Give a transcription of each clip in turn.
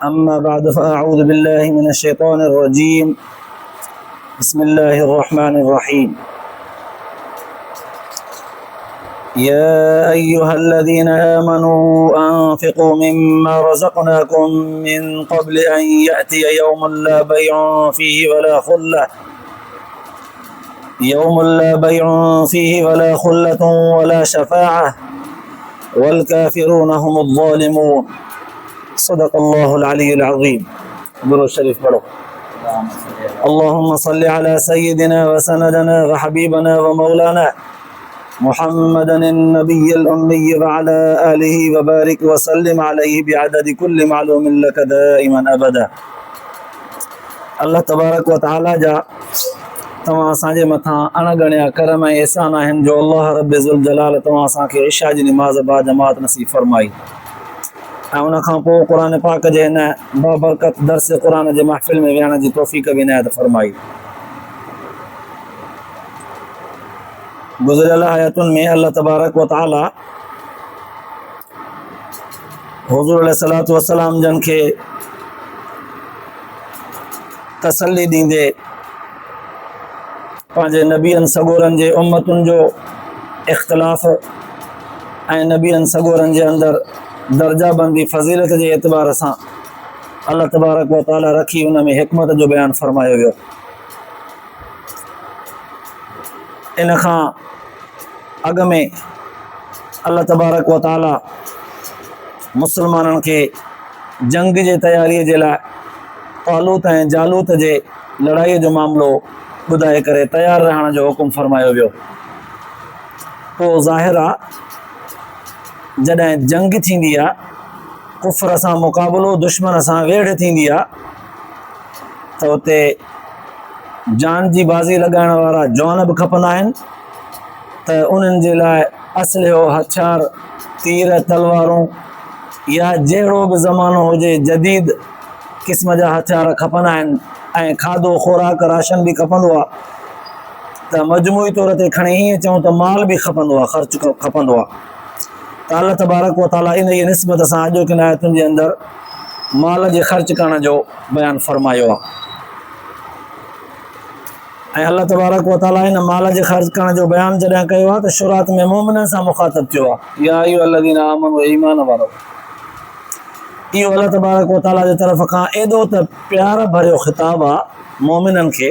أما بعد فأعوذ بالله من الشيطان الرجيم. بسم الله الرحمن الرحيم. يا أيها الذين آمنوا أنفقوا مما رزقناكم من قبل أن يأتي يوم لا بيع فيه ولا خلة ولا شفاعة والكافرون هم الظالمون. صدق الله العلي العظيم. درود الشريف पढ़ो. اللهم صل على سيدنا وسندنا وحبيبنا ومولانا محمد النبي الأمي وعلى آله وبارك وسلم عليه بعدد كل معلوم لك دائما أبدا. अल्लाह तबारक व तआला जा तव्हां असांजे मथां अणगणिया करम ऐं एहसान आहिनि जो अल्लाह रब ज़ुल जलाल तव्हां असांखे इशा जी निमाज़ बा जमात नसीब फरमाई ऐं उन खां पोइ क़ुरान पाक जे हिन बाबरकत दर्स क़ुरान जे महफ़िल में विहण जी तौफ़ीक़ बि इनायत फरमाई। गुज़िरियल आयतुनि में अल्लाह तबारक व तआला हुज़ूर अलैहिस्सलातु वस्सलाम जन खे तसल्ली ॾींदे पंहिंजे नबियनि सॻोरनि जे उम्मतुनि जो इख़्तिलाफ़ ऐं नबियनि सॻोरनि जे अंदरि दर्जा बंदी फ़ज़ीलत जे एतबार सां अल्लाह तबारक व तआला रखी उन में हिकमत जो बयानु फ़रमायो वियो। इन खां अॻ में अल्लाह तबारक व तआला मुसलमाननि खे जंग जे तयारीअ जे लाइ तालूत ऐं जालूत जे लड़ाईअ जो मामिलो ॿुधाए करे तयारु रहण जो हुकुम फरमायो वियो। पोइ ज़ाहिर आहे जॾहिं जंग थींदी आहे, कुफ़र सां मुक़ाबिलो, दुश्मन सां वेढ़ थींदी आहे, त उते जान जी बाज़ी लॻाइण वारा जवान बि खपंदा आहिनि त उन्हनि जे लाइ असलिहो, हथियार, तीर, तलवारूं या जहिड़ो बि ज़मानो हुजे जदीद क़िस्म जा हथियार खपंदा आहिनि ऐं खाधो ख़ुराक राशन बि खपंदो आहे। त मजमूई तौर ते खणी ईअं चऊं त माल बि खपंदो आहे, ख़र्च खपंदो आहे। त अल्लाह तबारक व तआला इन जी निस्बत सां अॼोकिन आयतुनि जे अंदरि माल जे ख़र्च करण जो बयानु फ़रमायो आहे। ऐं अल्लाह तबारक व तआला इन माल जे ख़र्च करण जो बयानु जॾहिं कयो आहे त शुरूआत में मोमिननि सां मुख़ातिब थियो आहे। या अय्युहल्लज़ीना आमनू, ईमान वारो। इहो अल्लाह तबारक व तआला जे तरफ़ खां एॾो त प्यार भरियो ख़िताबु आहे मोमिननि खे,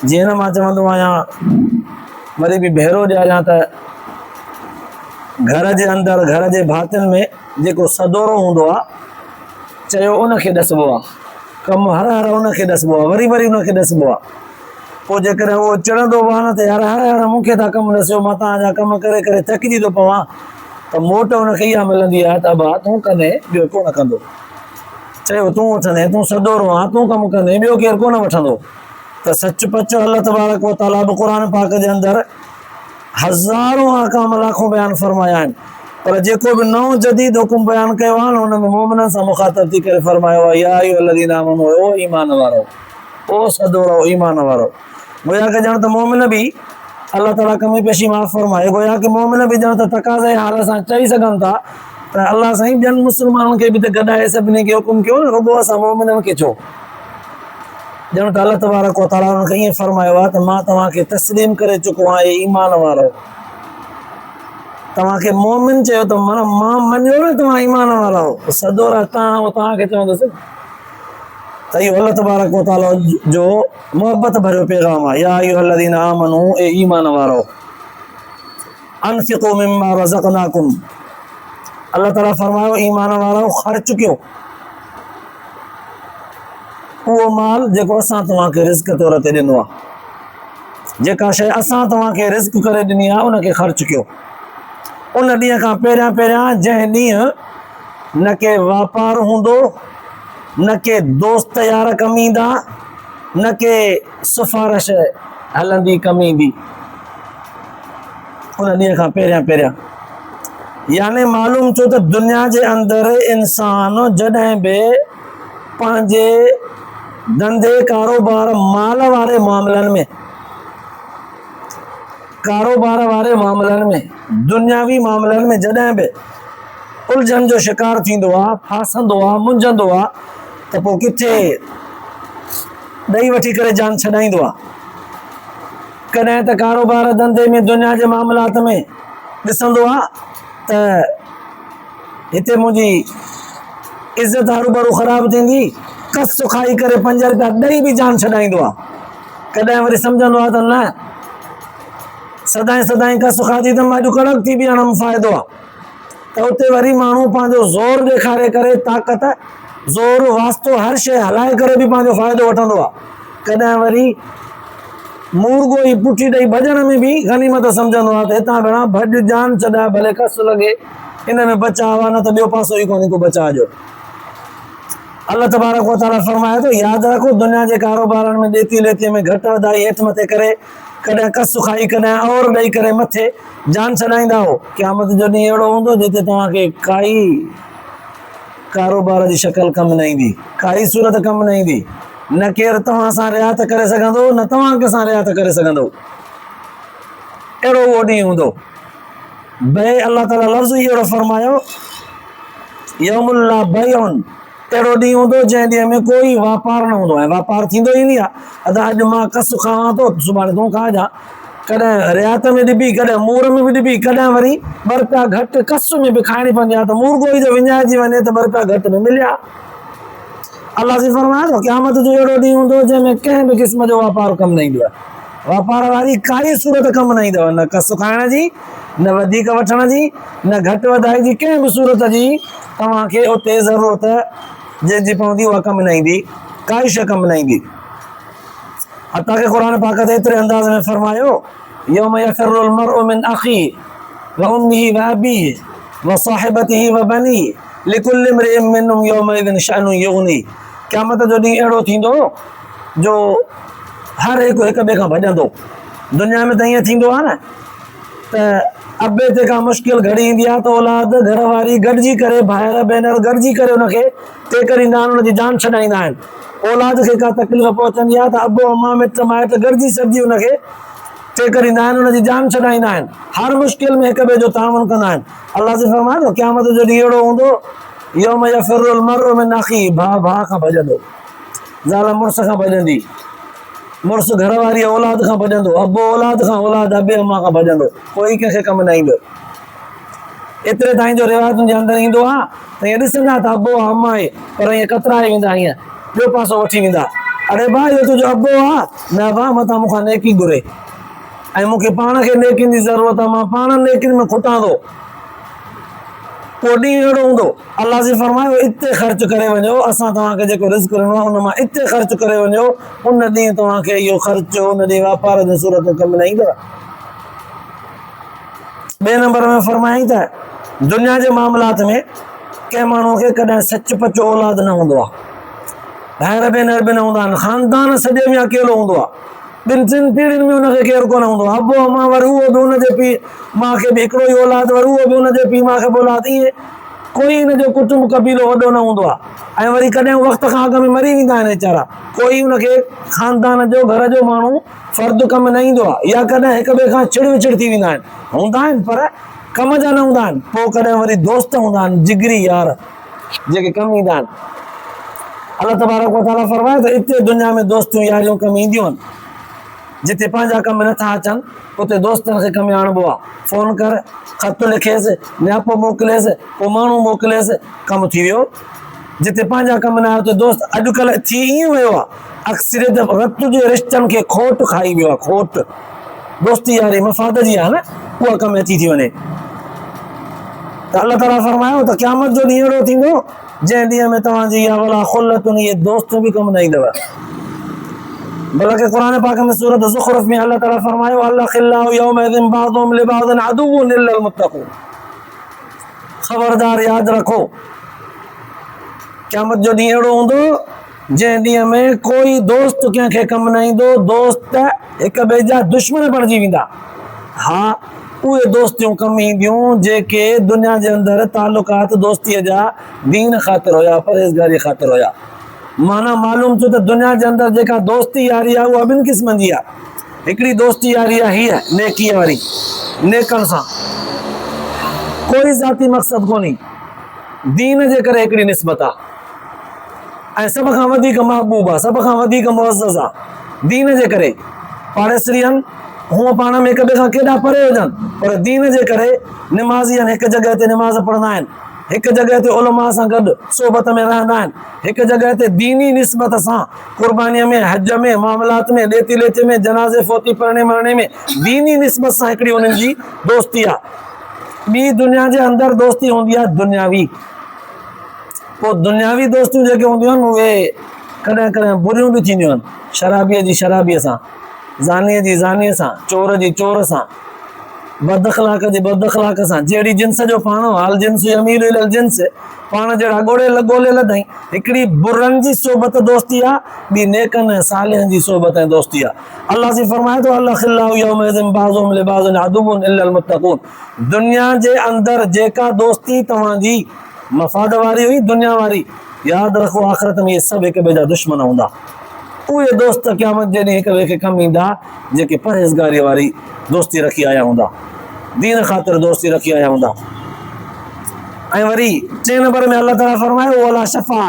जीअं न मां चवंदो आहियां, वरी बि भेरो ॾियारियां त घर जे अंदरि, घर जे भातियुनि में जेको सदोरो हूंदो आहे, चयो उनखे ॾसबो आहे, कमु हर हर उनखे ॾसबो आहे, वरी वरी उनखे ॾसबो आहे। पोइ जेकॾहिं उहो चढ़ंदो बि आहे न त हर हर मूंखे था कमु ॾसियो, मां तव्हांजा कमु करे करे थकिजी थो पवां, त मोट उनखे इहा मिलंदी आहे त अबा तूं कंदे ॿियो कोन कंदो, चयो तूं वठंदे, तूं सदोरो आहे, तूं कमु कंदे ॿियो केरु कोन वठंदो। त सच पच अल्लाह तबारक व तआला बि क़ुरान पाक जे अंदरि हज़ारों अहकाम लाखों बयानु फरमाया आहिनि, पर जेको बि नओं जदीद हुकुम बयानु कयो आहे न, हुन में मोमिननि सां मुख़ातिब थी करे फरमायो आहे, या अय्युहल्लज़ीना आमनू, ओ ईमान वारो, ओ सदोरो ईमान वारो। गोया के ॼण त मोमिन बि अल्लाह ताला कमी पेशी माफ़ फरमाए, गोया के मोमिन बि ॼण त तक़ाज़े हाल सां चई सघनि था त अल्लाह साईं ॿियनि मुस्लमाननि खे बि त गॾाए सभिनी खे हुकुम कयो न, रुॻो असां मोमिननि खे छो। ॼण त अल्लाह तबारक व तआला उन्हनि खे ईअं फरमायो आहे त मां तव्हांखे तस्लीम करे चुको आहियां, ईमान वारो। तव्हांखे मोमिन चयो त मां मञियो न तव्हां ईमान वारा हो, सदोरा तव्हांखे चवंदुसि। त इहो अल्लाह तबारक व तआला जो मोहबत भरियो पैगाम आहे। या अय्युहल्लज़ीना आमनू, ए ईमान वारो, अनफ़िक़ू मिम्मा रज़क़नाकुम, अल्लाह ताला फरमायो ईमान वारो ख़र्च कयो उहो माल जेको असां तव्हांखे रिज़्क़ तौर ते ॾिनो आहे, जेका शइ असां तव्हांखे रिज़्क़ करे ॾिनी आहे उनखे ख़र्च कयो। उन ॾींहं खां पहिरियां पहिरियां, जंहिं ॾींहुं न के वापारु हूंदो, न के दोस्त यार कमु ईंदा, न के सिफ़ारिश हलंदी कमु ईंदी, उन ॾींहं खां पहिरियां पहिरियां। यानी मालूम थियो त दुनिया जे अंदरि इंसान जॾहिं बि पंहिंजे धंधे कारोबार माल वारे मामलनि में, कारोबार वारे मामलनि में, दुनियावी मामलनि में जॾहिं बि उलझन जो शिकार थींदो आहे, फासंदो आहे, मुंझंदो आहे, त पोइ किथे ॾेई वठी करे जान छॾाईंदो आहे। कॾहिं त कारोबार धंधे में दुनिया जे मामलात में ॾिसंदो आहे त हिते मुंहिंजी इज़त हरूभरू ख़राब थींदी, कस खाई करे 5 रुपया ॾेई बि जान छॾाईंदो आहे। कॾहिं वरी सम्झंदो आहे त न, सदाईं सदाईं कस खाधी त मां अॼु कड़क थी बीहणु फ़ाइदो आहे, त उते वरी माण्हू पंहिंजो ज़ोर ॾेखारे करे, ताक़त, ज़ोर, वास्तो, हर शइ हलाए करे बि पंहिंजो फ़ाइदो वठंदो आहे। कॾहिं वरी मुर्गो ई पुठी ॾेई भॼण में बि गनीमत सम्झंदो आहे त हितां भेणा भॼ, जान छॾाए, भले कस लॻे, इन में बचाव आहे, न त ॿियो पासो ई कोन्हे को बचाव जो। अल्लाह तबारक व तआला फरमाए थो, यादि रखो दुनिया जे कारोबारनि में ॾेती लेतीअ में घटि वधाई, हेठि मथे करे, कॾहिं कस खाई, कॾहिं और ॾेई करे मथे जान छॾाईंदा हो। क़यामत जो ॾींहुं अहिड़ो हूंदो जिते तव्हांखे काई कारोबार जी शक्ल कमु न ईंदी, काई सूरत कमु न ईंदी, न केरु तव्हां सां रियात करे सघंदो, न तव्हां कंहिंसां रियात करे सघंदो। अहिड़ो उहो ॾींहुं हूंदो। बे अल्लाह ताला लफ़्ज़ ई अहिड़ो फरमायो, यौमुल ला बैउन, अहिड़ो ॾींहुं हूंदो जंहिं ॾींहं में कोई वापार न हूंदो आहे। वापार थींदो ई नहीं आहे, अॼु मां कस खावां थो, सुभाणे तूं खाइजां, कॾहिं रियात में ॾिबी, कॾहिं मूर में बि ॾिबी, कॾहिं वरी 2 रुपया घटि कस में बि खाइणी पवंदी आहे, त मुर्गो ई जो विञाइजी वञे त 2 रुपया घटि में मिलिया। अल्लाह जी फरमाए थो, क़यामत जो अहिड़ो ॾींहुं हूंदो जंहिंमें कंहिं बि क़िस्म जो वापार कमु न ईंदो आहे। वापार वारी काई सूरत कमु न ईंदव, न कस खाइण जी, न वधीक वठण जी, न घटि वधाई जी, कंहिं बि सूरत जी तव्हांखे उते ज़रूरत जंहिंजी पवंदी उहा कमु न ईंदी, काई शइ कमु न ईंदी। अता के क़ुरान पाक ते एतिरे अंदाज़ में फरमायो, यौम यफ़िरुल मर्उ मिन अख़ीहि व उम्मिहि व अबीहि व साहिबतिहि व बनीहि लिकुल्लि इम्रिइन मिनहुम यौमइज़िन शअनुन युग़नी। क़यामत जो ॾींहुं अहिड़ो थींदो जो हर हिकु हिक ॿिए खां भॼंदो। दुनिया में त ईअं थींदो आहे न, त अबे ते का मुश्किल घड़ी ईंदी आहे त औलाद, घर वारी गॾिजी करे, भाइर भेनर गॾिजी करे उनखे टेकरींदा आहिनि, उनजी जान छॾाईंदा आहिनि। औलाद खे का तकलीफ़ पहुचंदी आहे त अबो अम्मा मिट माइट गॾिजी सॼी उनखे टेकरींदा आहिनि, उनजी जान छॾाईंदा आहिनि, हर मुश्किल में हिक ॿिए जो ताउन कंदा आहिनि। अल्लाह जी फरमाए थो, क़यामत जो ॾींहुं अहिड़ो हूंदो, यौम यफ़िरुल मर्उ मिन अख़ीहि, भाउ खां भॼंदो, ज़ाल मुड़ुस खां भॼंदी, मुड़ुस घर वारी औलाद खां भॼंदो, अबो औलाद खां, औलाद अबे अम्मा खां भॼंदो, कोई कंहिंखे कमु न ईंदो। एतिरे ताईं जो रिवायतुनि जे अंदरि ईंदो आहे त ईअं ॾिसंदा त अबो अम्मा आहे, पर ईअं कतराए वेंदा, ईअं ॿियो पासो वठी वेंदा, अरे भाउ इहो तुंहिंजो अबो आहे, न भाउ मतां मूंखां नेकी घुरे, ऐं मूंखे पाण खे नेकियुनि जी ज़रूरत आहे, मां पाण नेकियुनि में खुटां थो। पोइ ॾींहुं अहिड़ो हूंदो, अल्लाह जी फरमायो, इते ख़र्च करे वञो, असां तव्हांखे जेको रिस्क ॾिनो आहे उन मां इते ख़र्च करे वञो, उन ॾींहुं तव्हांखे इहो ख़र्चो उन ॾींहुं वापार जी सूरत में कमु न ईंदव। ॿिए नंबर में फरमाईं त दुनिया जे मामलात में कंहिं माण्हूअ खे कॾहिं सच पचो औलाद न हूंदो आहे, भाइर भेनर बि न हूंदा आहिनि, ख़ानदान सॼे में अकेलो हूंदो आहे, 2-3 पीढ़ियुनि में हुनखे केरु कोन हूंदो आहे, अबो अम्मा वरी उहो बि हुनजे पीउ माउ खे बि हिकिड़ो ई औलाद, वरी उहो बि हुनजे पीउ माउ खे बि औलाद, ईअं कोई हिनजो कुटुंब कबीलो वॾो न हूंदो आहे। ऐं वरी कॾहिं वक़्त खां अॻु में मरी वेंदा आहिनि वीचारा, कोई हुनखे ख़ानदान जो, घर जो माण्हू फ़र्दु कमु न ईंदो आहे, या कॾहिं हिक ॿिए खां छिड़ विछड़ थी वेंदा आहिनि, हूंदा आहिनि पर कम जा न हूंदा आहिनि। पोइ कॾहिं वरी दोस्त हूंदा आहिनि, जिगरी यार जेके कमु ईंदा आहिनि। अल्लाह तबारक व तआला फरमाए त इते दुनिया में दोस्तियूं यारियूं कमु ईंदियूं आहिनि, जिते पंहिंजा कम नथा अचनि उते दोस्तनि खे कमु आणिबो आहे। फ़ोन कर, ख़त लिखेसि, नियापो मोकिलेसि, पोइ माण्हू मोकिलेसि, कमु थी वियो। जिते पंहिंजा कम न आहे उते दोस्त, अॼुकल्ह थी ईअं वियो आहे, अक्सरियत रत जे रिश्तनि खे खोट खाई वियो आहे, खोट। दोस्ती यारी मफ़ाद जी आहे न, उहा कमु अची थी वञे। त अल्लाह ताला फरमायो त क़यामत जो ॾींहुं अहिड़ो थींदो जंहिं ॾींहं में तव्हांजी इहा वला खुलतुनि, इहे दोस्त बि कमु न ईंदव। बल्कि क़ुरान पाक में सूरत ज़ुख़रुफ़ में अल्लाह ताला फरमायो, अल-अख़िल्लाउ यौमइज़िन बअज़ुहुम लिबअज़िन अदुव्वुन इल्लल मुत्तक़ून। ख़बरदार यादि रखो, क़यामत जो ॾींहुं अहिड़ो हूंदो जंहिं ॾींहं में कोई दोस्त कंहिंखे कमु न ईंदो, दोस्त हिक ॿिए जा दुश्मन बणिजी वेंदा। हा, उहे दोस्तियूं कमु ईंदियूं जेके दुनिया जे अंदरि तालुकात दोस्तीअ जा दीन ख़ातिर हुया, परहेज़गारी ख़ातिर हुया। माना मालूम थियो त दुनिया जे अंदरि जेका दोस्ती यारी आहे उहा 2 क़िस्मनि जी आहे। हिकिड़ी दोस्ती यारी आहे हीअ नेकीअ वारी, नेकनि सां, कोई ज़ाती मक़सदु कोन्हे, दीन जे करे हिकिड़ी निस्बत आहे ऐं सभ खां वधीक महबूब आहे, सभ खां वधीक मुअज़्ज़ज़ आहे दीन जे करे। पाड़ेसरी आहिनि, हूअं पाण में हिक ॿिए खां केॾा परे हुजनि, पर दीन जे करे निमाज़ी आहिनि, हिकु जॻह ते निमाज़ पढ़ंदा आहिनि, हिकु जॻह ते उलमा सां गॾु सोबत में रहंदा आहिनि, हिकु जॻह ते दीनी निस्बत सां क़ुर्बानीअ में, हज में, मामलात में, ॾेती लेते में, जनाज़े फोती पढ़ने मरने में दीनी निस्बत सां हिकिड़ी उन्हनि जी दोस्ती आहे। ॿी दुनिया जे अंदरि दोस्ती हूंदी आहे दुनियावी। पोइ दुनियावी दोस्तियूं जेके हूंदियूं आहिनि उहे कॾहिं कॾहिं बुरियूं बि थींदियूं आहिनि, शराबीअ जी शराबीअ सां, ज़ानीअ जी ज़ानीअ सां, चोर जी चोर सां, बदअख़लाक़ जी बदअख़लाक़ सां। जहिड़ी जिन्स जो पाण हाल जिन्स अमीर इलल जिन्स, पाण जहिड़ा ॻोल्हे लधई। हिकिड़ी बुरनि जी सोबत दोस्ती आहे, ॿी नेकनि ऐं सालिहनि जी सोबत ऐं दोस्ती आहे। अल्लाह जी फरमाए थो अल्लाहु यौमइज़िन बाज़ुहुम लिबाज़िन अदुव्वुन इल्लल मुत्तक़ून। दुनिया जे अंदरि जेका दोस्ती तव्हांजी मफ़ाद वारी हुई दुनिया वारी, यादि रखो आख़िरत में इहे सभु हिक ॿिए जा दुश्मन हूंदा। उहे दोस्त क़यामत जे ॾींहुं हिक ॿिए खे कमु ईंदा जेके परहेज़गारी वारी दोस्ती रखी आया हूंदा, दीन ख़ातिर दोस्ती रखी आया हूंदा। ऐं वरी 3 नंबर में अल्लाह ताला फरमायो वला शफ़ा,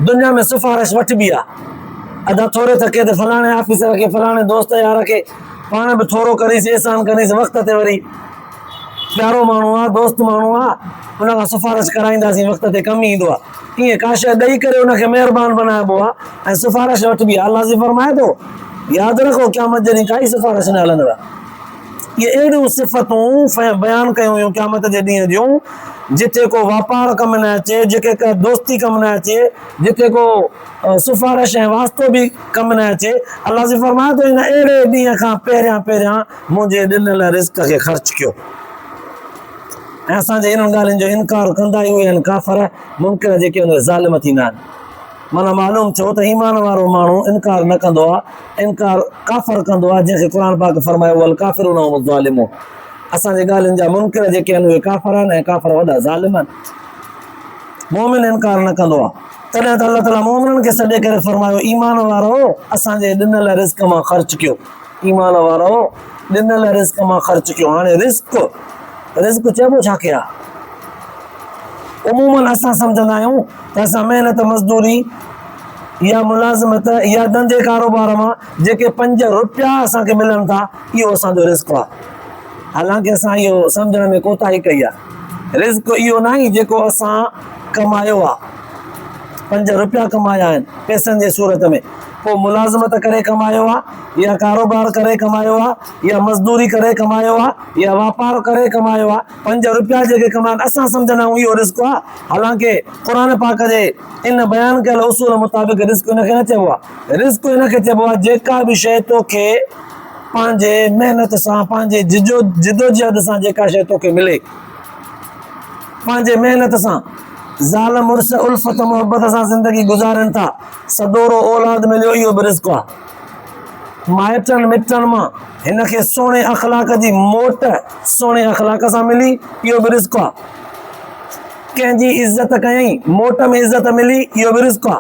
दुनिया में सिफ़ारिश वठिबी आहे। अदा थोरे थके ते फलाणे ऑफिसर खे, फलाणे दोस्त यार खे पाण बि थोरो करीसीं, एहसान करीसीं, वक़्त ते वरी प्यारो माण्हू आहे, दोस्त माण्हू आहे, उन खां सिफ़ारिश कराईंदासीं, वक़्त ते कमु ईंदो आहे। ईअं का शइ ॾेई करे उनखे महिरबानी बनाइबो आहे ऐं सिफ़ारिश वठिबी आहे। अल्लाह जी फरमाए थो यादि रखो क़यामत जे ॾींहुं काई सिफ़ारिश न हलंदव। इहे अहिड़ियूं सिफ़तूं बयानु कयूं हुयूं क़यामत जे ॾींहं जूं, जिथे को वापारु कमु न अचे, जेके का दोस्ती कमु न अचे, जिथे को सिफ़ारिश ऐं वास्तो बि कमु न अचे। अल्लाह जी फरमाए थो इन अहिड़े ॾींहं खां पहिरियां मुंहिंजे ॾिनल रिज़्क़ खे ख़र्च कयो। ऐं असांजे इन्हनि ॻाल्हियुनि जो इनकार कंदा ई उहे आहिनि काफ़र, मुनकिर जेके उन ज़ालिम थींदा आहिनि। माना मालूम थियो त ईमान वारो माण्हू इनकार न कंदो आहे, इनकार काफ़र कंदो आहे, जंहिंखे क़ुर पाक फरमायो वल काफ़िरून हुम ज़ालिमून। असांजे ॻाल्हियुनि जा मुनकिर जेके आहिनि उहे काफ़र आहिनि ऐं काफ़र वॾा ज़ालिम आहिनि। मोमिन इनकार न कंदो आहे। तॾहिं त अल्लाह ताला मोमिननि खे सॾे करे फरमायो ईमान वारो असांजे ॾिनल रिज़्क़ मां ख़र्च कयो, ईमान वारो ॾिनल रिज़्क़ मां ख़र्च कयो। हाणे रिज़्क़ चइबो छा खे आहे? उमूमन असां सम्झंदा आहियूं त असां महिनत मज़दूरी या मुलाज़मत या धंधे कारोबार मां जेके 5 रुपया असांखे मिलनि था इहो असांजो रिज़्क़ आहे। हालांकि असां इहो सम्झण में कोताही कई आहे। रिज़्क़ इहो न आहे जेको असां कमायो आहे, 5 रुपया कमाया आहिनि पैसनि जे सूरत में, पोइ मुलाज़मत करे कमायो आहे या कारोबार करे कमायो आहे या मज़दूरी करे कमायो आहे या वापारु करे कमायो आहे, 5 रुपया जेके कमाइनि असां सम्झंदा आहियूं इहो रिज़्क़ आहे। हालांकि क़ुर पाक जे इन बयानु कयल उसूल मुताबिक़ रिज़्क़ हिनखे न चइबो आहे। रिज़्क़ हिनखे चइबो आहे जेका बि शइ तोखे पंहिंजे महिनत सां, पंहिंजे जिदोजहद सां जेका शइ तोखे मिले, पंहिंजे महिनत सां ज़ाल मुड़ुस उल्फत मोहब्बत सां ज़िंदगी गुज़ारनि था, सदोरो औलाद मिलियो, इहो बि रिज़्क़ आहे। माइटनि मिटनि मां हिनखे सुहिणे अख़लाक जी मोट सुहिणे अख़लाक सां मिली, इहो बि रिज़्क़ आहे। कंहिंजी इज़त कयईं, मोट में इज़त मिली, इहो बि रिज़्क़ आहे।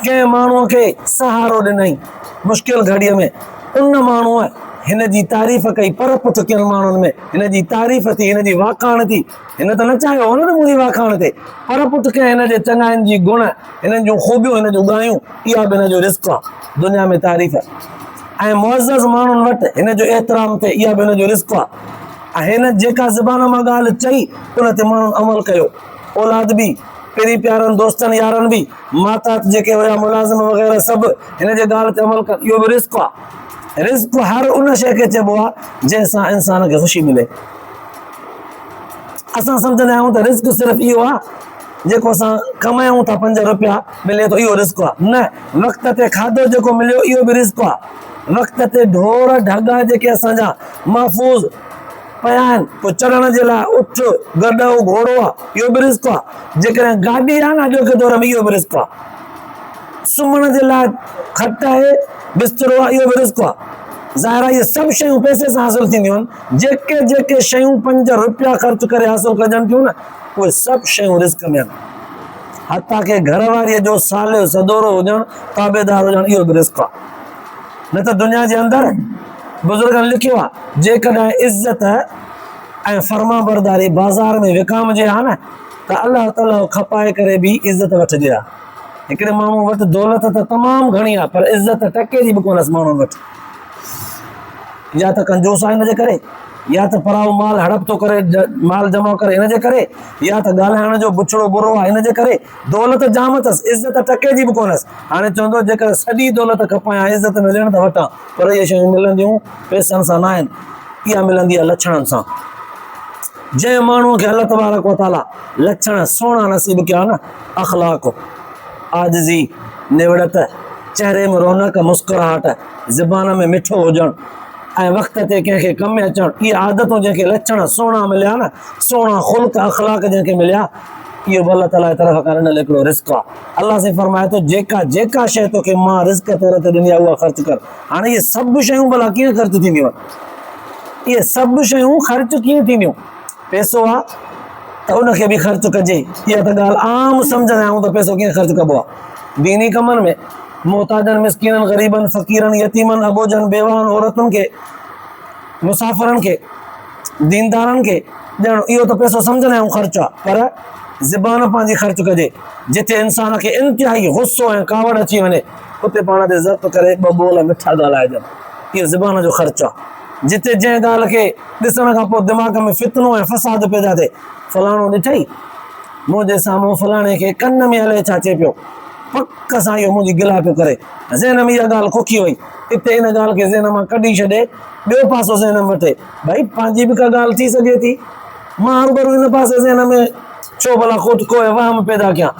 कंहिं माण्हूअ खे सहारो ॾिनई मुश्किल घड़ीअ में, उन माण्हूअ हिन जी तारीफ़ कई, पर पुठ कयनि माण्हुनि में हिन जी तारीफ़ थी, हिन जी वाखाण थी। हिन त न चाहियो हुन न मुंहिंजी वाखाण थिए, पर पुठ कयनि हिन जे चङाइनि जी गुण, हिननि जूं ख़ूबियूं, हिन जूं ॻायूं, इहा बि हिन जो रिज़्क़ आहे दुनिया में तारीफ़। ऐं मुअज़्ज़ज़ माण्हुनि वटि हिन जो एतिराम थिए, इहा बि हिन जो रिज़्क़ आहे। ऐं हिन जेका ज़बान मां ॻाल्हि चई उन ते माण्हुनि अमल कयो, औलाद बि, पहिरीं प्यारनि दोस्तनि यारनि बि, माता जेके हुया मुलाज़िम वग़ैरह सभु हिन जे ॻाल्हि ते अमल कनि, इहो बि रिज़्क़ आहे। रिज़्क़ हर उन शइ खे चइबो आहे जंहिंसां इंसान खे ख़ुशी मिले। असां सम्झंदा आहियूं त रिज़्क़ सिर्फ़ु इहो आहे जेको असां कमायूं था, 5 रुपया मिले थो, इहो रिज़्क़ आहे। न, वक़्त ते खाधो जेको मिलियो इहो बि रिज़्क़ आहे। वक़्त ते ढोर ढगा जेके असांजा महफ़ूज़ पिया आहिनि, पोइ चढ़ण जे लाइ उठ गॾो घोड़ो आहे, इहो बि रिज़्क़ आहे। जेकॾहिं गाॾी आहे न अॼोके दौर में, इहो बि रिज़्क़ आहे। सुम्हण जे लाइ खट आहे, बिस्तरो आहे, इहो बि रिज़्क़ आहे। ज़ाहिर आहे इहे सभु शयूं पैसे सां हासिलु थींदियूं आहिनि। जेके शयूं 5 रुपया ख़र्च करे हासिलु कजनि थियूं न, उहे सभु शयूं रिज़्क़ में आहिनि। हथा के घर वारीअ जो सालियो सदोरो हुजणु, ताबेदार हुजणु, इहो बि रिज़्क़ आहे। न त दुनिया जे अंदरि बुज़ुर्गनि लिखियो आहे जेकॾहिं इज़त ऐं फर्मा बरदारी बाज़ार में विकामजे हा न, त अलाह ताला खपाए करे बि इज़त वठिजे आहे। हिकिड़े माण्हू वटि दौलत त तमामु घणी आहे पर इज़त टके जी बि कोन्हसि माण्हुनि वटि। या त कंजूस आहे हिनजे करे, या त पराओ माल हड़प थो करे, माल जमा करे हिनजे करे, या त ॻाल्हाइण जो बुछड़ो बुरो आहे हिनजे करे। दौलत जाम अथसि, इज़त टके जी बि कोन्हसि। हाणे चवंदो जेकर सॼी दौलत खपायां, इज़त मिलण त वठां, पर इहे शयूं मिलंदियूं पैसनि सां न आहिनि, इहा मिलंदी आहे लछणनि सां। जंहिं माण्हूअ खे अल्लाह तबारक व तआला लक्षण सुहिणा नसीब कया न, अख़लाक़, आजिज़ी, निवड़त, चेहरे में रौनक, मुस्कुराहट, ज़बान में मिठो हुजणु ऐं वक़्त ते कंहिंखे कमु में अचणु, इहे आदतूं जंहिंखे लक्षण सुहिणा मिलिया न, सुहिणा ख़ुल्क़ अख़लाक़ जंहिंखे मिलिया, इहो अल्लाह ताला जी तरफ़ खां ॾिनल हिकिड़ो रिस्क आहे। अल्लाह से फरमाए थो जेका जेका शइ तोखे मां रिस्क तौर ते ॾिनी आहे उहा ख़र्च कर। हाणे इहे सभु शयूं भला कीअं ख़र्च थींदियूं आहिनि? इहे सभु शयूं ख़र्च कीअं थींदियूं? पैसो आहे त उनखे बि ख़र्च कजे, इहा त ॻाल्हि आम सम्झंदा आहियूं त पैसो कीअं ख़र्च कबो आहे। दीनी कमनि में मोहताजनि, मिस्कीननि, ग़रीबनि, फ़क़ीरनि, यतीमनि, अबोजनि, बेवाउनि, औरतुनि खे, मुसाफ़िरनि खे, दीनदारनि खे ॾियणु, इहो त पैसो सम्झंदा आहियूं ख़र्च आहे। पर ज़बान पंहिंजी ख़र्च कजे। जिथे इंसान खे इंतिहाई गुस्सो ऐं कावड़ अची वञे उते पाण ते ज़ब्त करे ॿ ॿोल मिठा ॻाल्हाइजनि, इहो ज़बान जो ख़र्च आहे। जिथे जंहिं ॻाल्हि खे ॾिसण खां पोइ दिमाग़ में फितनो ऐं फ़साद पैदा थिए, फलाणो ॾिठई मुंहिंजे साम्हूं फलाणे खे कन में हले छा चए पियो, पक सां इहो मुंहिंजी गिला पियो करे, ज़हन में इहा ॻाल्हि खोखी वई, हिते इन ॻाल्हि खे ज़हन मां कढी छॾे, ॿियो पासो ज़हन में वठे, भई पंहिंजी बि का ॻाल्हि थी सघे थी, मां हर हिन पासे ज़हन में छो भला खुदि को वहम पैदा कयां।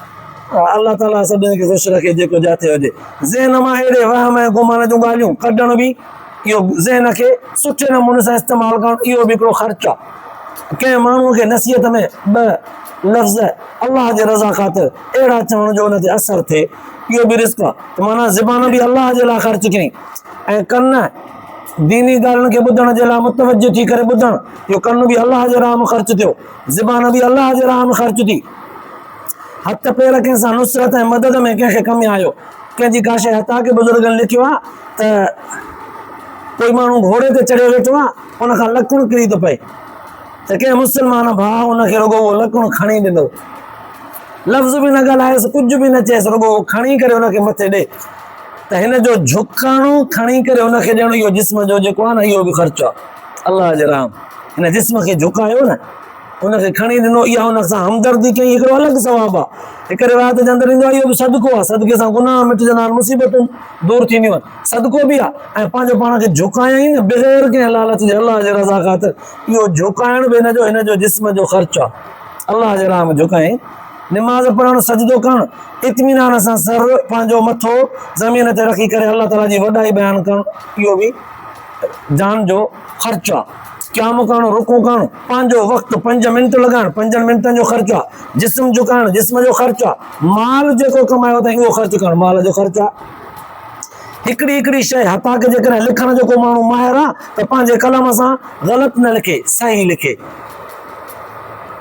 अल्लाह ताला सभिनी खे ख़ुशि रखे जेको जाते हुजे। ज़हन मां अहिड़े वहम ऐं गुमान जूं ॻाल्हियूं कढण बि, इहो ज़हन खे सुठे नमूने सां इस्तेमालु करणु, इहो बि हिकिड़ो ख़र्च आहे। कंहिं माण्हूअ खे नसीहत में ॿ लफ़्ज़ अल्लाह जे रज़ा ख़ातिर अहिड़ा चवण जो उन ते असरु थिए, इहो बि रिस्क आहे। त माना ज़बान बि अल्लाह जे लाइ ख़र्च कयईं ऐं कन दीनी ॻाल्हियुनि खे ॿुधण जे लाइ मुतवजो थी करे ॿुधणु, इहो कन बि अल्लाह जे राह में ख़र्च थियो, ज़बान बि अल्लाह जे राह में ख़र्च थी। हथ पेर कंहिंसां नुसरत ऐं मदद में कंहिंखे कमु आयो, कंहिंजी का शइ हथा के बुज़ुर्गनि लिखियो आहे त कोई माण्हू घोड़े ते चढ़ियो वेठो आहे, उनखां लकुणु किरी थो पए, त कंहिं मुस्लमान भाउ उनखे रुॻो उहो लकुणु खणी ॾिनो, लफ़्ज़ बि न ॻाल्हायसि, कुझु बि न चएसि, रुॻो खणी करे उनखे मथे ॾे। त हिन जो झुकाणो खणी करे उनखे ॾियणो, इहो जिस्म जो जेको आहे न, इहो बि ख़र्चु आहे अल्लाह जे राह। हिन जिस्म खे झुकायो न, उनखे खणी ॾिनो, इहा उन सां हमदर्दी कई, हिकिड़ो अलॻि सवाबु आहे। हिकु रिवायत जे अंदरि ईंदो आहे इहो बि सदको आहे, सदके सां गुनाह मिटजंदा आहिनि, मुसीबतूं दूरि थींदियूं आहिनि, सदको बि आहे। ऐं पंहिंजो पाण खे झुकायई न बग़ैर कंहिं लालच जे अल्लाह जे रज़ा ख़ातिर, इहो झुकाइण बि हिन जो जिस्म जो ख़र्चु आहे, अल्लाह जे राह में झुकायई। निमाज़ पढ़णु, सजदो करणु, इत्मीनान सां सर पंहिंजो मथो ज़मीन ते रखी करे अल्लाह ताला जी वॾाई बयानु करणु, इहो बि जान जो ख़र्चु आहे। क़याम करणु, रुकू करणु, पंहिंजो वक़्तु 5 मिंट लॻाइणु, 5 मिंटनि जो ख़र्चु आहे। जिस्म झुकाइणु, जिस्म जो ख़र्चु आहे। माल जेको कमायो अथई उहो ख़र्चु करणु, माल जो ख़र्चु आहे। हिकिड़ी हिकिड़ी शइ हथा के जेकॾहिं लिखण जो को माण्हू माहिर आहे त पंहिंजे कलम सां ग़लति न लिखे, सही लिखे,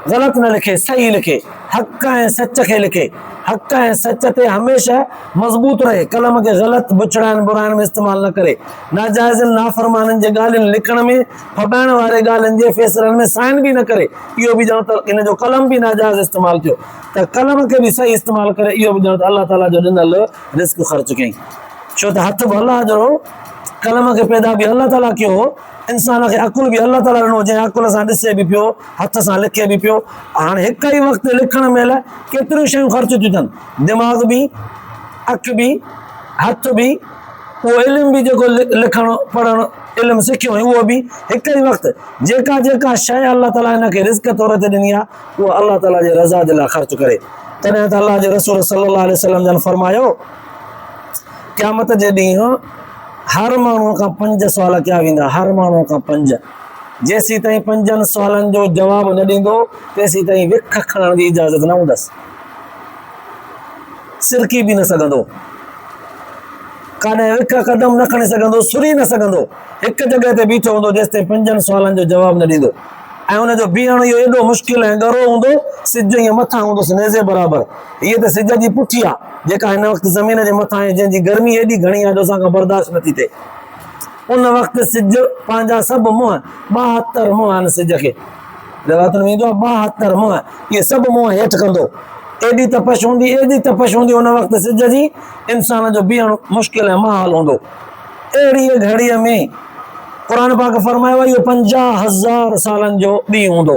ग़लति न लिखे, सही लिखे, हक़ ऐं सच खे लिखे, हक़ ऐं सच ते हमेशह मज़बूत रहे, कलम खे ग़लति बुछड़ाइण बुराइण में इस्तेमालु न करे, नाजाइज़नि नाफ़रमाननि जे ॻाल्हियुनि लिखण में, फॿाइण वारे ॻाल्हियुनि जे फ़ैसिलनि में साइन बि न करे, इहो बि ॼणो त इन जो कलम बि नाजाइज़ इस्तेमालु थियो, त कलम खे बि सही इस्तेमालु करे, इहो बि ॼणो त अल्लाह ताला जो ॾिनल रिस्क ख़र्च कयईं। छो त हथ बि अल्लाह जो, कलम खे पैदा बि अल्लाह ताला कयो, इंसान खे अकुल बि अल्लाह ताला ॾिनो, जंहिं अकुल सां ॾिसे बि पियो, हथ सां लिखे बि पियो। हाणे हिकु ई वक़्तु लिखण महिल केतिरियूं शयूं ख़र्च थियूं थियनि, दिमाग़ बि, अखि बि, हथ बि, उहो इल्मु बि जेको लिखणु पढ़णु इल्मु सिखियो ऐं उहो बि हिकु ई वक़्तु, जेका जेका शइ अल्लाह ताला हिनखे रिस्क तौर ते ॾिनी आहे, उहा अल्लाह ताला जे रज़ा जे लाइ ख़र्च करे। तॾहिं त अल्लाह जे रसूल सल्लल्लाहु अलैहि वसल्लम जन फरमायो, क़यामत जे ॾींहुं हर माण्हूअ खां 5 सुवाल कया वेंदा, हर माण्हूअ खां 5। जेसीं ताईं 5 सुवालनि जो जवाबु न ॾींदो तेसीं ताईं विख खणण जी इजाज़त न हूंदसि, सिरकी बि न सघंदो, काॾहें विख क़दम न खणी सघंदो, सुरी न सघंदो, हिकु जॻह ते बीठो हूंदो जेसि ताईं 5 सुवालनि जो जवाबु न ॾींदो। ऐं हुनजो बीहणु इहो एॾो मुश्किल ऐं ॻरो हूंदो, सिज ईअं मथां हूंदुसि नेज़े बराबरि, हीअ त सिज जी पुठी आहे जेका हिन वक़्तु ज़मीन जे मथां आहे, जंहिंजी गर्मी एॾी घणी आहे जो असांखां बर्दाश्त नथी थिए। उन वक़्तु सिज पंहिंजा सभु मुंहं 72 मुंहं आहिनि सिज खे, रिवायतुनि में ईंदो आहे 72 मुंहं, इहे सभु मुंहं हेठि कंदो। एॾी तपश हूंदी उन वक़्तु सिज जी, इंसान जो बीहणु मुश्किल ऐं माहौल हूंदो। अहिड़ी घड़ीअ में क़ुर पाक फरमायो आहे इहो 50,000 सालनि जो ॾींहुं हूंदो।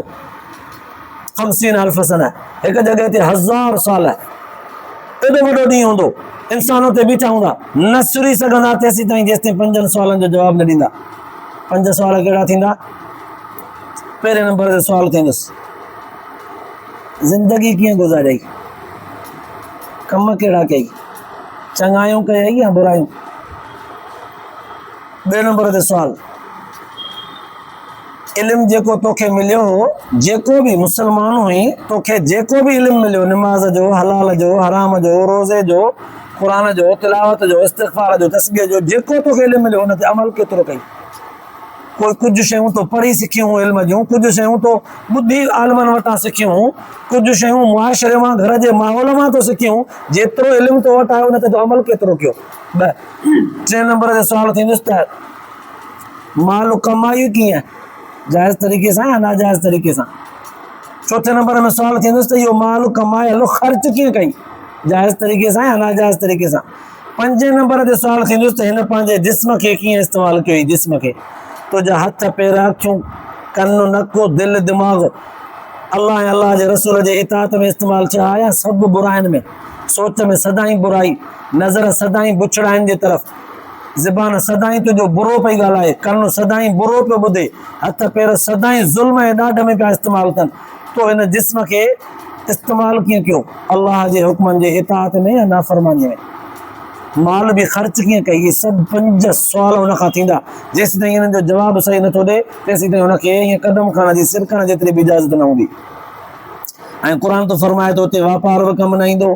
50,000 सना, हिकु जॻह ते 1000 साल, एॾो वॾो ॾींहुं हूंदो। इंसान हुते बीठा हूंदा, न सुरी सघंदा तेसीं ताईं जेसिताईं 5 सुवालनि जो जवाबु न ॾींदा। 5 सुवाल कहिड़ा थींदा? पहिरें नंबर ते सुवालु थींदुसि, ज़िंदगी कीअं गुज़ारियई, कम कहिड़ा कई, चङायूं कयई या बुरायूं। ॿिए नंबर ते सुवालु, इल्मु जेको तोखे मिलियो हो, जेको बि मुस्लमान हुई, तोखे जेको बि इल्मु मिलियो, नमाज़ जो, हलाल जो, हराम जो, रोज़े जो, क़ुर जो, तिलावत जो, इस्तिग़फ़ार जो, तस्बीह जो, जेको तोखे इल्मु मिलियो हुन ते अमल केतिरो कई। कोई कुझु शयूं तो पढ़ी सिखियूं इल्म जूं, कुझु शयूं तो ॿुधी आलमनि वटां सिखियूं, कुझु शयूं मुआशरे मां, घर जे माहौल मां तो सिखियूं। जेतिरो इल्मु तो वटि आयो उन ते तो अमल केतिरो कयो। टे नंबर ते सुवालु थींदुसि त माल कमाई कीअं, जाइज़ तरीक़े सां या नाजाइज़ तरीक़े सां। चौथे नंबर में सुवालु थींदुसि त इहो माल कमायल ख़र्च कीअं कई, जाइज़ तरीक़े सां या नाजाइज़ तरीक़े सां। पंजे नंबर ते सुवालु थींदुसि त हिन पंहिंजे जिस्म खे कीअं इस्तेमालु कयो, जिस्म खे, तुंहिंजा हथ पेर, अखियूं, कन, नकु, दिलि, दिमाग़ अल्लाह ऐं अल्लाह जे रसूल जे इताअत में इस्तेमालु थिया या सभु बुराइनि में, सोच में सदाईं बुराई, नज़र सदाईं बुछड़ाइनि जे तरफ़, ज़बान सदाईं तुंहिंजो बुरो पई ॻाल्हाए, कन सदाईं बुरो पियो ॿुधे, हथ पेर सदाईं ज़ुल्म ऐं ॾाढ में पिया इस्तेमालु थियनि। तो हिन जिस्म खे इस्तेमालु कीअं कयो, अल्लाह जे हुक्मनि जे इताअत में या नाफ़रमानीअ में। माल बि ख़र्च कीअं कई, इहे सभु 5 सुवाल हुन खां थींदा। जेसीं ताईं हिननि जो जवाबु सही नथो ॾे तेसीं ताईं हुनखे ईअं क़दम खणण जी, सिर खणण जेतिरी बि इजाज़त न हूंदी। ऐं क़ुर तो फरमाए थो उते वापार बि कमु न ईंदो,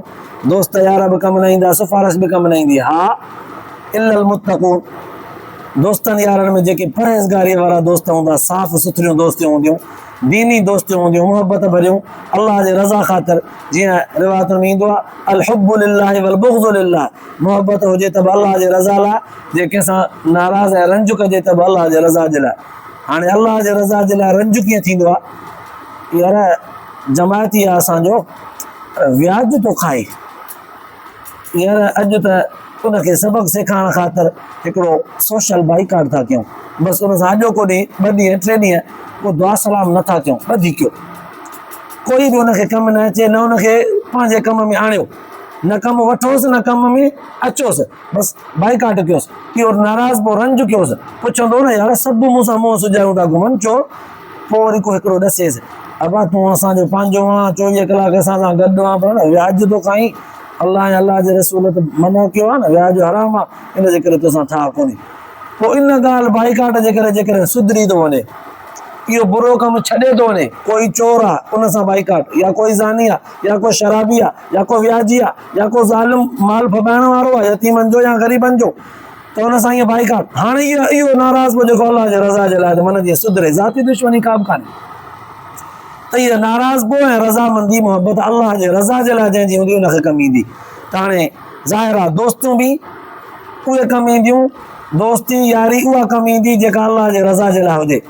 दोस्त यार बि कमु न ईंदा, सिफ़ारिश बि कमु न ईंदी। हा, इल्लल मुत्तक़ून, दोस्तनि यारनि में जेके परहेज़गारीअ वारा दोस्त हूंदा, साफ़ सुथरियूं दोस्तियूं हूंदियूं, दीनी दोस्तियूं हूंदियूं, मुहबत भरियूं, अल्लाह जे रज़ा ख़ातिर। जीअं रिवायतुनि में ईंदो आहे अल हुब्बु लिल्लाहि वल बुग़्ज़ु लिल्लाह, मुहबत हुजे त बि अल्लाह जे रज़ा लाइ, जेके सां नाराज़ ऐं रंज कजे त बि अल्लाह जे रज़ा जे लाइ। हाणे अल्लाह जे रज़ा जे लाइ रंज कीअं थींदो आहे, यार जमायती आहे असांजो, व्याज थो खाए, यार अॼु त उनखे सबक़ सेखारण ख़ातिर हिकिड़ो सोशल बाइकाट था कयूं, बसि उन सां अॼोको ॾींहुं 2 ॾींहं 3 ॾींहं को दुआ सलाम नथा कयूं, ॿधी कयो, कोई बि उनखे कमु न अचे, न उनखे पंहिंजे कम में आणियो, न कमु वठोसि न कम में अचोसि, बसि बाइकाट कयोसि। इहो नाराज़ पोइ रंज कयोसि, पुछंदो न यार सभु मूंसां मुंहुं सुॼायूं था घुमनि, छो? पोइ वरी को हिकिड़ो ॾसेसि, अबा तूं असांजो पंहिंजो आहे, 24 कलाक असां सां गॾु आहे, पर न व्याज थो खाई, अल्लाह ऐं अल्लाह जे रसूल त मना कयो आहे न, व्याज हराम आहे, इन जे करे तोसां ठा कोन्हे। पोइ इन ॻाल्हि बाइकाट जे करे जेकॾहिं सुधरी थो वञे, इहो बुरो कमु छॾे थो वञे, कोई चोर आहे उन सां बाइकाट, या कोई ज़ानी आहे, या कोई शराबी आहे, या कोई व्याजी आहे, या कोई ज़ालिम माल फॿाइण वारो आहे यतीमनि जो या ग़रीबनि जो, त हुन सां ईअं बाइकाट। हाणे इहो नाराज़ पोइ जेको अल्लाह जे रज़ा जे लाइ त मन जीअं सुधरे, ज़ाती दुश्मनी का बि कान्हे, त इहा नाराज़ पोइ ऐं रज़ामंदी मुहबत अल्लाह जे रज़ा जे लाइ जंहिंजी हूंदी उनखे कमु ईंदी। त हाणे ज़ाहिर आहे दोस्तियूं बि उहे कमु ईंदियूं, दोस्ती यारी उहा कमु ईंदी जेका अल्लाह जे रज़ा जे लाइ हुजे,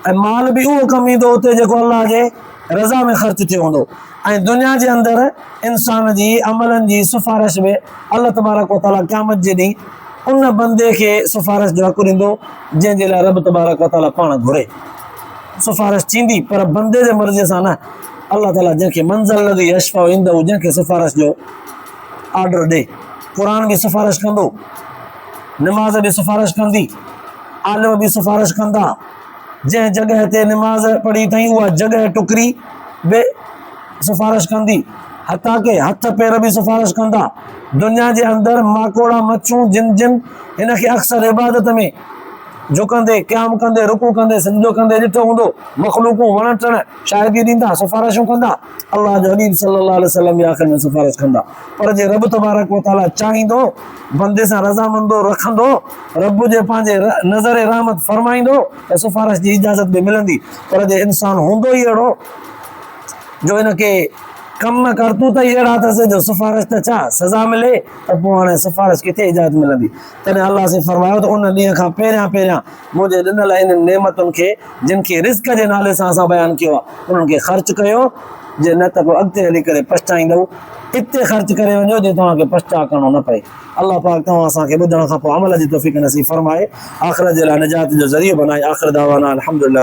ऐं माल बि उहो कमु ईंदो उते जेको अल्लाह जे रज़ा में ख़र्च थियो हूंदो। ऐं दुनिया जे अंदरि इंसान जी अमलनि जी सिफ़ारिश में अल्लाह तबारक व तआला क़यामत जे ॾींहुं उन बंदे खे सिफ़ारिश जो हक़ु ॾींदो जंहिंजे लाइ रब तबारक व तआला पाण घुरे। सिफ़ारिश थींदी पर बंदे जे मर्ज़ीअ सां न, अल्लाह ताला जंहिंखे मंज़िल लॻी यशफ़ा ईंदो, जंहिंखे सिफ़ारिश जो ऑर्डर ॾे। क़ुर बि सिफ़ारिश कंदो, निमाज़ बि सिफ़ारिश कंदी, आलिम बि सिफ़ारिश कंदा, जंहिं जॻह ते निमाज़ पढ़ी अथई उहा जॻह टुकरी बि सिफ़ारिश कंदी, हथा के हथ पेर बि सिफ़ारिश कंदा। दुनिया जे अंदरि माकोड़ा मच्छूं जिन हिनखे अक्सर इबादत में झुकंदे, क़याम कंदे, रुकू कंदे, सजदो कंदे ॾिठो हूंदो, मख़लूक़ूं वण टण शायदि ॾींदा, सिफ़ारिशूं कंदा, अल्लाह जो हबीब सल्लल्लाहु अलैहि वसल्लम जे आख़िर में सिफ़ारिश कंदा। पर जे रब तबारक व तआला चाहींदो, बंदे सां रज़ामंदो रखंदो, रब जे पंहिंजे नज़र रहमत फरमाईंदो त सिफ़ारिश जी इजाज़त बि मिलंदी। पर जे इंसान हूंदो ई अहिड़ो जो हिनखे कम करतूत ई अहिड़ा अथसि जो सिफारिश त छा सज़ा मिले त पोइ हाणे सिफारिश किथे इजाज़त मिलंदी। तॾहिं अलाह से फरमायो त उन ॾींहं खां पहिरियां पहिरियां मुंहिंजे ॾिनल इन नेमतुनि खे जिन खे रिस्क जे नाले सां असां बयानु कयो आहे उन्हनि खे ख़र्च कयो, जे न त पोइ अॻिते हली करे पछताईंदव। इते ख़र्च करे वञो जे तव्हांखे पछताव करिणो न पए। अलाह पाक तव्हां असांखे ॿुधण खां पोइ अमल जी तौफ़ीक़ नसीब फरमाए, आख़िरत जे लाइ निजात जो ज़रियो बनाए। आख़िर दावाना अल्हम्दुलिल्लाह।